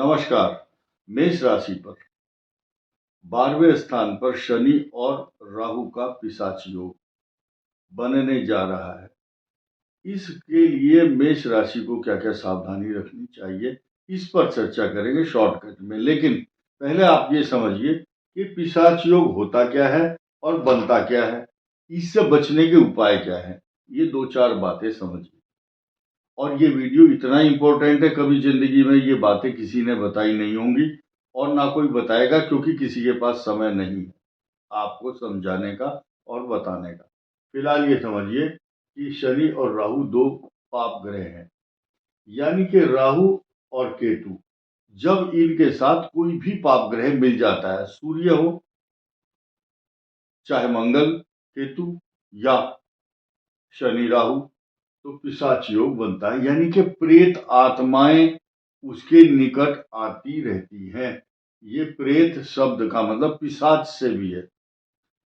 नमस्कार। मेष राशि पर 12वें स्थान पर शनि और राहु का पिशाच योग बनने जा रहा है। इसके लिए मेष राशि को क्या क्या सावधानी रखनी चाहिए, इस पर चर्चा करेंगे शॉर्टकट में। लेकिन पहले आप ये समझिए कि पिशाच योग होता क्या है और बनता क्या है, इससे बचने के उपाय क्या है। ये दो चार बातें समझिए। और ये वीडियो इतना इम्पोर्टेंट है, कभी जिंदगी में ये बातें किसी ने बताई नहीं होंगी और ना कोई बताएगा, क्योंकि किसी के पास समय नहीं है आपको समझाने का और बताने का। फिलहाल ये समझिए कि शनि और राहु दो पाप ग्रह हैं, यानी कि राहु और केतु। जब इनके साथ कोई भी पाप ग्रह मिल जाता है, सूर्य हो चाहे मंगल केतु या शनि राहु, तो पिशाच योग बनता है, यानी कि प्रेत आत्माएं उसके निकट आती रहती हैं। ये प्रेत शब्द का मतलब पिशाच से भी है।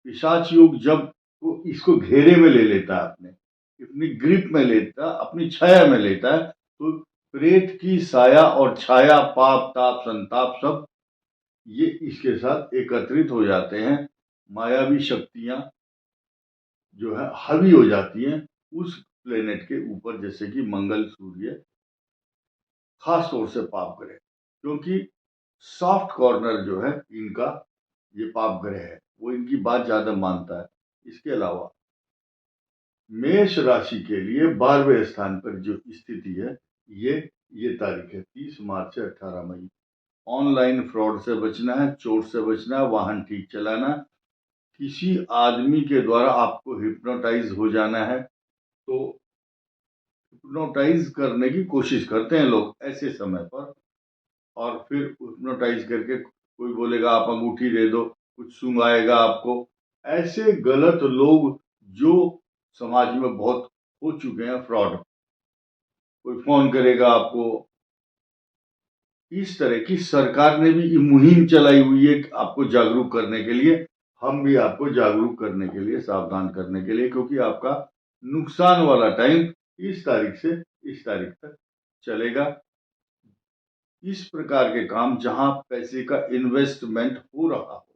पिशाच योग जब वो इसको घेरे में ले लेता है, अपनी ग्रिप में लेता, अपनी छाया में लेता है, तो प्रेत की साया और छाया, पाप ताप संताप सब ये इसके साथ एकत्रित हो जाते हैं। मायावी शक्तियां जो है हावी हो जाती हैं उस प्लेनेट के ऊपर, जैसे कि मंगल सूर्य, खास तौर से पाप ग्रह, क्योंकि सॉफ्ट कॉर्नर जो है इनका, ये पाप ग्रह है, वो इनकी बात ज्यादा मानता है। इसके अलावा मेष राशि के लिए 12वें स्थान पर जो स्थिति है, ये तारीख है 30 मार्च से 18 मई। ऑनलाइन फ्रॉड से बचना है, चोट से बचना है, वाहन ठीक चलाना, किसी आदमी के द्वारा आपको हिप्नोटाइज हो जाना है, तो हिप्नोटाइज करने की कोशिश करते हैं लोग ऐसे समय पर, और फिर हिप्नोटाइज करके कोई बोलेगा आप अंगूठी दे दो, कुछ सुंघाएगा आपको। ऐसे गलत लोग जो समाज में बहुत हो चुके हैं, फ्रॉड, कोई फोन करेगा आपको। इस तरह की सरकार ने भी मुहिम चलाई हुई है आपको जागरूक करने के लिए। हम भी आपको जागरूक करने के लिए, सावधान करने के लिए, क्योंकि आपका नुकसान वाला टाइम इस तारीख से इस तारीख तक चलेगा। इस प्रकार के काम जहां पैसे का इन्वेस्टमेंट हो रहा हो,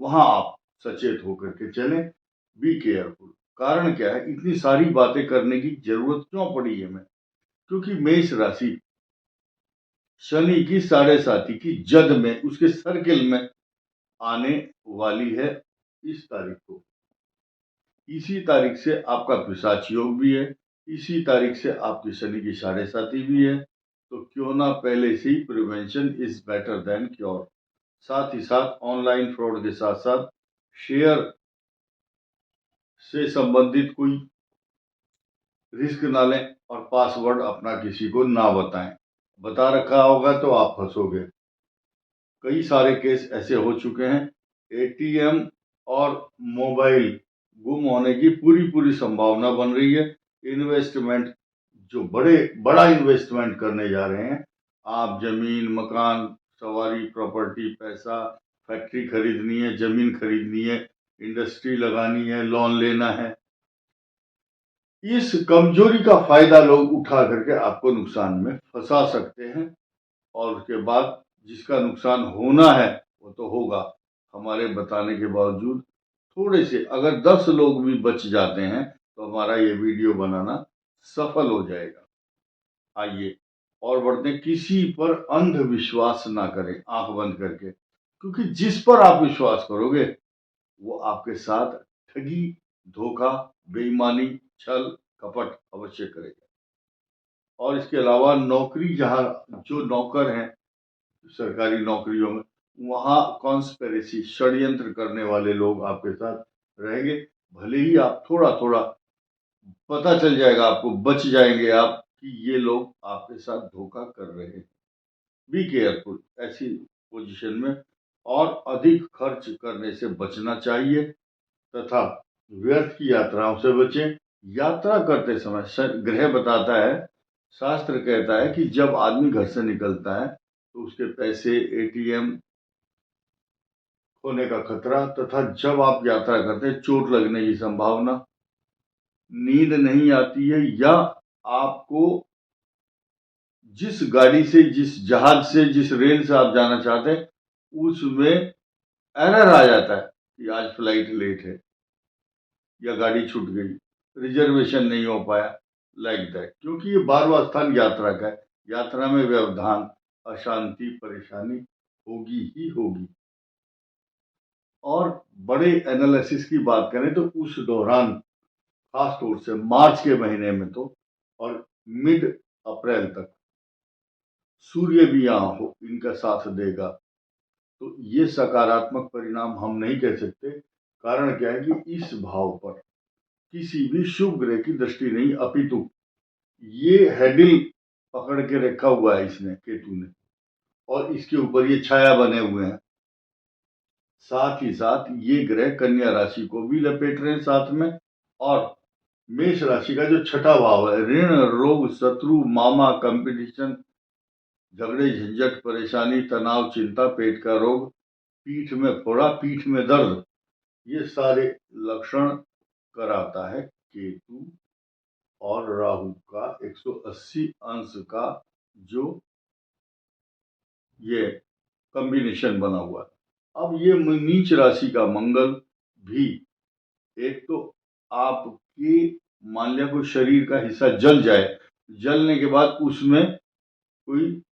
वहां आप सचेत होकर के चलें। Be careful. कारण क्या है, इतनी सारी बातें करने की जरूरत क्यों पड़ी है मैं, क्योंकि मेष राशि शनि की 7.5 की जद में, उसके सर्किल में आने वाली है इस तारीख को। इसी तारीख से आपका पिशाच योग भी है, इसी तारीख से आपकी शनि की 7.5 भी है। तो क्यों ना पहले से ही prevention is better than cure. साथ ही साथ ऑनलाइन फ्रॉड के साथ साथ शेयर से संबंधित कोई रिस्क ना लें, और पासवर्ड अपना किसी को ना बताएं। बता रखा होगा तो आप फंसोगे। कई सारे केस ऐसे हो चुके हैं, एटीएम और मोबाइल गुम होने की पूरी पूरी संभावना बन रही है। इन्वेस्टमेंट जो बड़ा इन्वेस्टमेंट करने जा रहे हैं आप, जमीन मकान सवारी प्रॉपर्टी पैसा, फैक्ट्री खरीदनी है, जमीन खरीदनी है, इंडस्ट्री लगानी है, लोन लेना है, इस कमजोरी का फायदा लोग उठा करके आपको नुकसान में फंसा सकते हैं। और उसके बाद जिसका नुकसान होना है वो तो होगा, हमारे बताने के बावजूद। थोड़े से अगर 10 लोग भी बच जाते हैं तो हमारा ये वीडियो बनाना सफल हो जाएगा। आइए और बढ़ते हैं। किसी पर अंधविश्वास ना करें आंख बंद करके, क्योंकि जिस पर आप विश्वास करोगे वो आपके साथ ठगी, धोखा, बेईमानी, छल कपट अवश्य करेगा। और इसके अलावा नौकरी, जहाँ जो नौकर हैं सरकारी नौकरियों में, वहां कॉन्स्पिरेसी, षड्यंत्र करने वाले लोग आपके साथ रहेंगे। भले ही आप थोड़ा थोड़ा पता चल जाएगा आपको, बच जाएंगे आप कि ये लोग आपके साथ धोखा कर रहे हैं। बी केयरफुल ऐसी पोजीशन में। और अधिक खर्च करने से बचना चाहिए, तथा व्यर्थ की यात्राओं से बचें। यात्रा करते समय ग्रह बताता है, शास्त्र कहता है कि जब आदमी घर से निकलता है तो उसके पैसे, एटीएम खोने का खतरा, तथा जब आप यात्रा करते हैं चोट लगने की संभावना, नींद नहीं आती है, या आपको जिस गाड़ी से, जिस जहाज से, जिस रेल से आप जाना चाहते हैं, उसमें एरर आ जाता है कि आज फ्लाइट लेट है या गाड़ी छूट गई, रिजर्वेशन नहीं हो पाया, लाइक दैट। क्योंकि ये 12वां स्थान यात्रा का है। यात्रा में व्यवधान, अशांति, परेशानी होगी ही होगी। और बड़े एनालिसिस की बात करें तो उस दौरान, खास तौर से मार्च के महीने में तो, और मिड अप्रैल तक सूर्य भी यहाँ हो, इनका साथ देगा, तो ये सकारात्मक परिणाम हम नहीं कह सकते। कारण क्या है कि इस भाव पर किसी भी शुभ ग्रह की दृष्टि नहीं, अपितु ये हैंडल पकड़ के रखा हुआ है इसने, केतु ने, और इसके ऊपर ये छाया बने हुए हैं। साथ ही साथ ये ग्रह कन्या राशि को भी लपेट रहे हैं साथ में, और मेष राशि का जो छठा भाव है, ऋण, रोग, शत्रु, मामा, कंपटीशन, झगड़े, झंझट, परेशानी, तनाव, चिंता, पेट का रोग, पीठ में फोड़ा, पीठ में दर्द, ये सारे लक्षण कराता है केतु और राहु का 180 अंश का जो ये कॉम्बिनेशन बना हुआ है। अब ये नीच राशि का मंगल भी, एक तो आपके मान लिया कोई शरीर का हिस्सा जल जाए, जलने के बाद उसमें कोई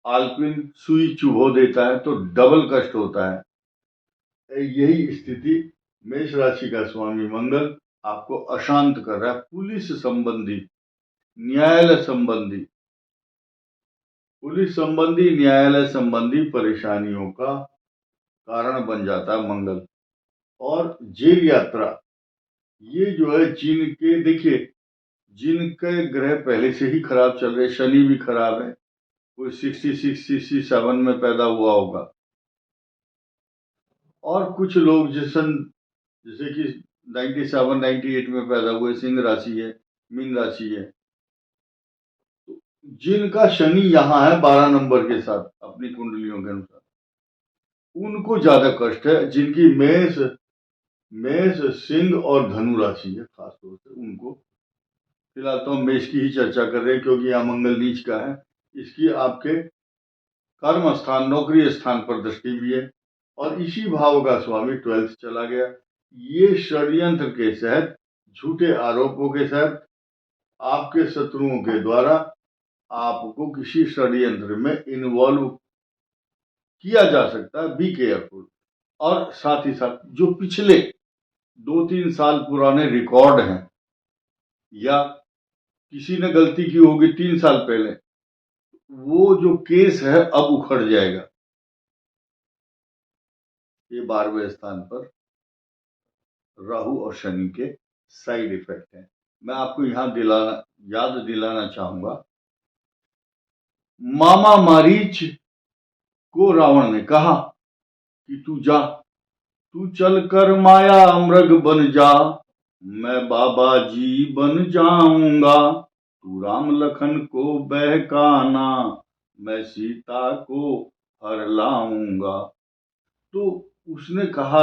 आलपिन सुई चुभो देता है तो डबल कष्ट होता है। यही स्थिति मेष राशि का स्वामी मंगल आपको अशांत कर रहा है। पुलिस संबंधी, न्यायालय संबंधी, पुलिस संबंधी, न्यायालय संबंधी परेशानियों का कारण बन जाता है मंगल। और जेल यात्रा, ये जो है जिनके, देखिए जिनके ग्रह पहले से ही खराब चल रहे, शनि भी खराब है, कोई 66 67 में पैदा हुआ होगा, और कुछ लोग जैसे कि 97 98 में पैदा हुए, सिंह राशि है, मीन राशि है, जिनका शनि यहाँ है 12 नंबर के साथ अपनी कुंडलियों के अनुसार, उनको ज्यादा कष्ट है। जिनकी मेष, सिंह और धनु राशि है, खासतौर से उनको, फिलहाल तो हम मेष की ही चर्चा कर रहे हैं क्योंकि यहाँ मंगल नीच का है। इसकी आपके कर्म स्थान, नौकरी स्थान पर दृष्टि भी है, और इसी भाव का स्वामी 12th चला गया। ये षड्यंत्र के तहत, झूठे आरोपों के तहत, आपके शत्रुओं के द्वारा आपको किसी षड्यंत्र में इन्वॉल्व किया जा सकता है, बी केयरफुल। और साथ ही साथ जो पिछले 2-3 साल पुराने रिकॉर्ड हैं, या किसी ने गलती की होगी 3 साल पहले, वो जो केस है अब उखड़ जाएगा। ये 12वें स्थान पर राहु और शनि के साइड इफेक्ट हैं। मैं आपको यहाँ याद दिलाना चाहूंगा, मामा मारीच को रावण ने कहा कि तू जा, तू चल कर माया मृग बन जा, मैं बाबा जी बन जाऊंगा, तू राम लखन को बहकाना, मैं सीता को हर लाऊंगा। तो उसने कहा,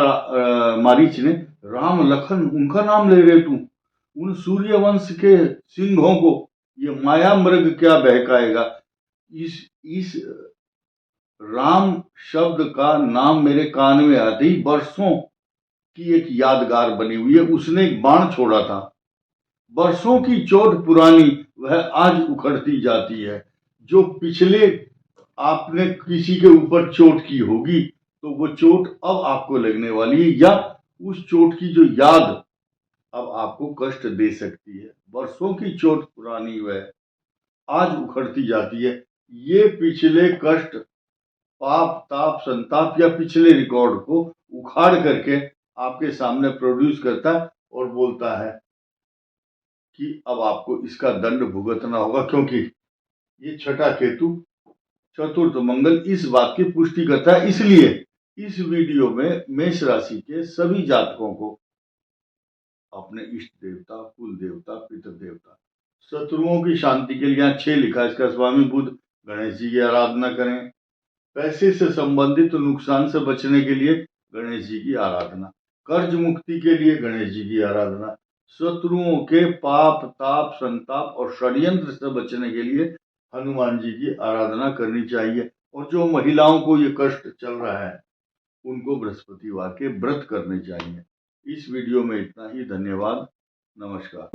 मारीच ने, राम लखन उनका नाम ले रहे तू, उन सूर्यवंश के सिंहों को ये माया मृग क्या बहकाएगा। इस राम शब्द का नाम मेरे कान में आते ही वर्षों की एक यादगार बनी हुई है। उसने एक बाण छोड़ा था, वर्षों की चोट पुरानी वह आज उखड़ती जाती है। जो पिछले आपने किसी के ऊपर चोट की होगी तो वो चोट अब आपको लगने वाली है, या उस चोट की जो याद अब आपको कष्ट दे सकती है। वर्षों की चोट पुरानी वह आज उखड़ती जाती है। ये पिछले कष्ट, पाप, ताप, संताप या पिछले रिकॉर्ड को उखाड़ करके आपके सामने प्रोड्यूस करता है और बोलता है कि अब आपको इसका दंड भुगतना होगा, क्योंकि ये छठा केतु, चतुर्थ मंगल इस बात की पुष्टि करता है। इसलिए इस वीडियो में मेष राशि के सभी जातकों को अपने इष्ट देवता, कुल देवता, पितृ देवता, शत्रुओं की शांति के लिए, यहाँ 6 लिखा, इसका स्वामी बुध, गणेश जी की आराधना करें। पैसे से संबंधित नुकसान से बचने के लिए गणेश जी की आराधना, कर्ज मुक्ति के लिए गणेश जी की आराधना, शत्रुओं के पाप, ताप, संताप और षड्यंत्र से बचने के लिए हनुमान जी की आराधना करनी चाहिए। और जो महिलाओं को ये कष्ट चल रहा है उनको बृहस्पतिवार के व्रत करने चाहिए। इस वीडियो में इतना ही। धन्यवाद। नमस्कार।